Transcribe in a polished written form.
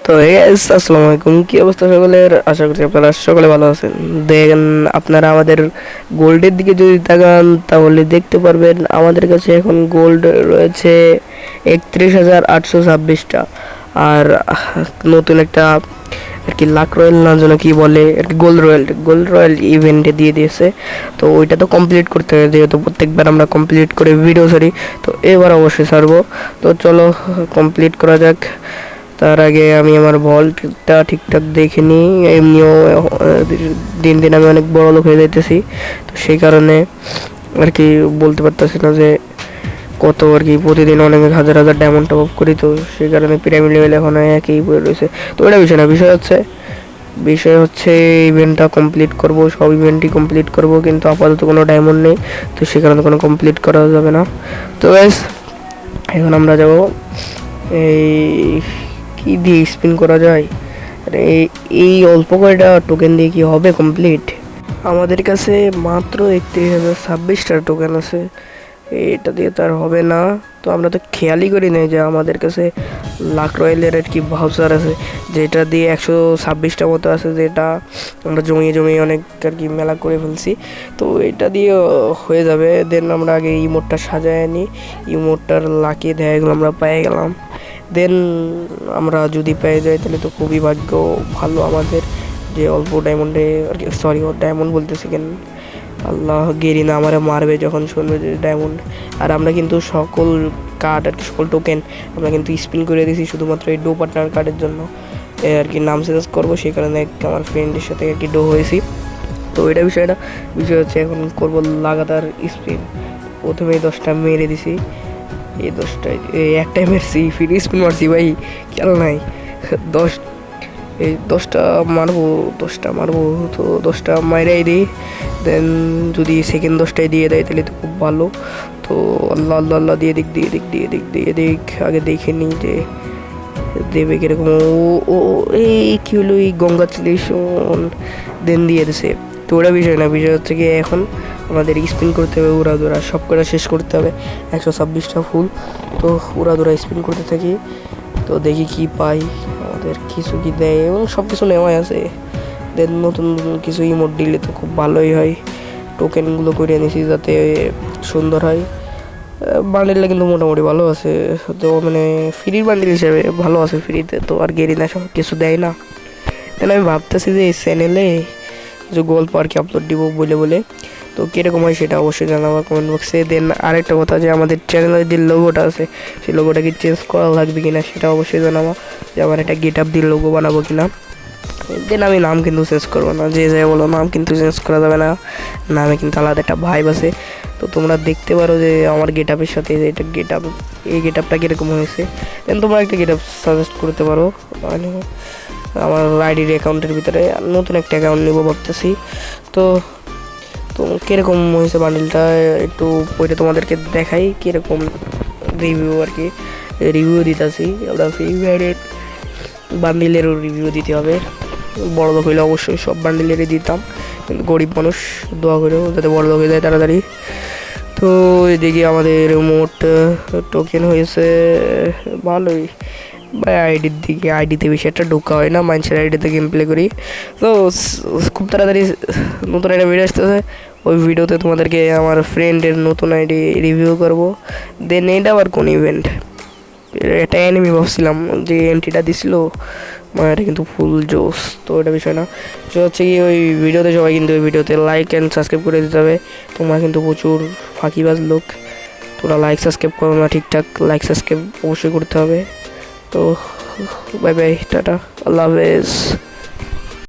তো গাইস আসসালামু আলাইকুম, কি অবস্থা সকলের? আশা করছি আপনারা সকলে ভালো আছেন। দেখেন, আপনারা আমাদের গোল্ডের দিকে যদি তাকান তাহলে দেখতে পারবেন আমাদের কাছে এখন গোল্ড রয়েছে 31,826টা। আর নতুন একটা আর কি লাক রয়্যাল না যেন কি বলে আর কি, গোল্ড রয়্যাল ইভেন্টে দিয়ে দিয়েছে। তো ওইটা তো কমপ্লিট করতে হবে, যেহেতু প্রত্যেকবার আমরা কমপ্লিট করে ভিডিও ছাড়ি, তো এবার অবশ্যই ছাড়বো। তো চলো কমপ্লিট করা যাক। তার আগে আমি আমার ভল্টটা ঠিকঠাক দেখে নিই। এমনিও দিন দিন আমি অনেক বড় লোক হয়ে যাইতেছি, তো সেই কারণে আর কি বলতে পারতেছি না যে কত আর কি। প্রতিদিন অনেক হাজার হাজার ডায়মন্ড টপ আপ করি, তো সেই কারণে পিরামিড লেভেল এখন একই বয়ে রয়েছে। তো এটা বিষয় না, বিষয় হচ্ছে ইভেন্টটা কমপ্লিট করব, সব ইভেন্টই কমপ্লিট করব, কিন্তু আপাতত কোনো ডায়মন্ড নেই, তো সে কারণে কোনো কমপ্লিট করা যাবে না। তো গাইস এখন আমরা যাব এই কি দিয়ে স্পিন করা যায়। আরে এই অল্প কয়টা টোকেন দিয়ে কি হবে কমপ্লিট? আমাদের কাছে মাত্র 31,026টা টোকেন আছে, এটা দিয়ে তো আর হবে না। তো আমরা তো খেয়ালই করি নাই যে আমাদের কাছে লাক রয়্যালের আর কি ভাউচার আছে, যেটা দিয়ে 126টা মতো আছে, যেটা আমরা জমিয়ে জমিয়ে অনেক আর কি মেলা করে ফেলছি। তো এটা দিয়ে হয়ে যাবে। দেন আমরা আগে ইমোটটা সাজায় নিই, ইমোটটার লাকি দেখাগুলো আমরা পেয়ে গেলাম। দেন আমরা যদি পেয়ে যাই তাহলে তো খুবই ভাগ্য ভালো আমাদের, যে অল্প ডায়মন্ডে আর কি, সরি ডায়মন্ড বলতেছি কেন, আল্লাহ গেরিনা আমারে মারবে যখন শুনবে যে ডায়মন্ড। আর আমরা কিন্তু সকল কার্ড আর কি, সকল টোকেন আমরা কিন্তু স্পিন করে দিয়েছি শুধুমাত্র এই ডো পার্টনার কার্ডের জন্য আর কি। নাম চেঞ্জ করবো, সেই কারণে আমার ফ্রেন্ডের সাথে আর কি ডো হয়েছি। তো এটা বিষয় হচ্ছে এখন করবো লাগাতার স্পিন। প্রথমেই 10টা মেরে দিছি, এই 10টায় এই একটাই মেরছি, ফ্রি স্পিন মারছি ভাই, খেয়াল নাই। 10 এই 10টা মারবো, তো 10টা মাইরাই দিই। দেন যদি সেকেন্ড 10টায় দিয়ে দেয় তাহলে তো খুব ভালো। তো আল্লাহ আল্লাহ আল্লাহ দিয়ে দিক আগে দেখে নিই যে দেবে কিরকম। ও ও এই কি হলো, এই কংগ্রাচুলেশন, দেন দিয়ে দিছে। তো ওরা বিষয় না, বিষয় হচ্ছে কি এখন আমাদের স্পিন করতে হবে, উড়াদুরা সব কটা শেষ করতে হবে। 126টা ফুল, তো উড়াদুরা স্পিন করতে থাকি। তো দেখি কি পাই, আমাদের কিছু কি দেয়, এবং সব কিছু নেওয়াই আছে। দেন নতুন কিছু ইমোট দিলে তো খুব ভালোই হয়। টোকেনগুলো করে নিয়েছি যাতে সুন্দর হয়। বান্ডেলটা কিন্তু মোটামুটি ভালো আছে, তো মানে ফ্রির বান্ডেল হিসেবে ভালো আছে, ফ্রিতে তো আর গেরিনা সব কিছু দেয় না। দেন আমি ভাবতেছি যে এই চ্যানেলে কিছু গল্প আর কি আপলোড দিব বলে, তো কীরকম হয় সেটা অবশ্যই জানাবো কমেন্ট বক্সে। দেন আরেকটা কথা, যে আমাদের চ্যানেলের যে লোগোটা আছে সেই লোগোটা কি চেঞ্জ করা লাগবে কিনা সেটা অবশ্যই জানাবো, যে আমার একটা গেট আপ দিয়ে লোগো বানাবো কিনা। দেন আমি নাম কিন্তু চেঞ্জ করবো না, যে যাই বলো নাম কিন্তু চেঞ্জ করা যাবে না, নামে কিন্তু আলাদা একটা ভাইব আছে। তো তোমরা দেখতে পারো যে আমার গেট আপের সাথে যে এটা গেট আপ, এই গেট আপটা কীরকম হয়েছে। দেন তোমরা একটা গেট আপ সাজেস্ট করতে পারো। মানে আমার আইডির অ্যাকাউন্টের ভিতরে নতুন একটা অ্যাকাউন্ট নেবো ভাবতেছি। তো তো কীরকম হয়েছে বান্ডিলটা একটু পরে তোমাদেরকে দেখাই, কীরকম রিভিউ আর কি, রিভিউ দিতেছি। আমরা ফ্রি ফায়ারের বান্ডিলেরও রিভিউ দিতে হবে। বড় লোক হইলে অবশ্যই সব বান্ডিলেরই দিতাম, কিন্তু গরিব মানুষ দোয়া করেও যাতে বড় লোক হয়ে যায় তাড়াতাড়ি। তো এদিকে আমাদের মোট টোকেন হয়েছে ভালোই ভাই। আইডিতে বেশি একটা ঢোকা হয় না, মানুষের আইডিতে গেম প্লে করি। তো খুব তাড়াতাড়ি নতুন একটা ভিডিও আসতেছে, ওই ভিডিওতে তোমাদেরকে আমার ফ্রেন্ডের নতুন আইডি রিভিউ করবো। দেন এটা আবার কোন ইভেন্ট, এটা এনিমি ভাবছিলাম, যে এন্ট্রিটা দিছিল মানে এটা কিন্তু ফুল জোস। তো এটা বিষয় না, তো হচ্ছে কি ওই ভিডিওতে সবাই কিন্তু ওই ভিডিওতে লাইক অ্যান্ড সাবস্ক্রাইব করে দিতে হবে। তোমরা কিন্তু প্রচুর ফাঁকিবাজ লোক, তোমরা লাইক সাবস্ক্রাইব করো না ঠিকঠাক, লাইক সাবস্ক্রাইব অবশ্যই করতে হবে। তো বাই বাই, টাটা, আল্লাহ হাফেজ।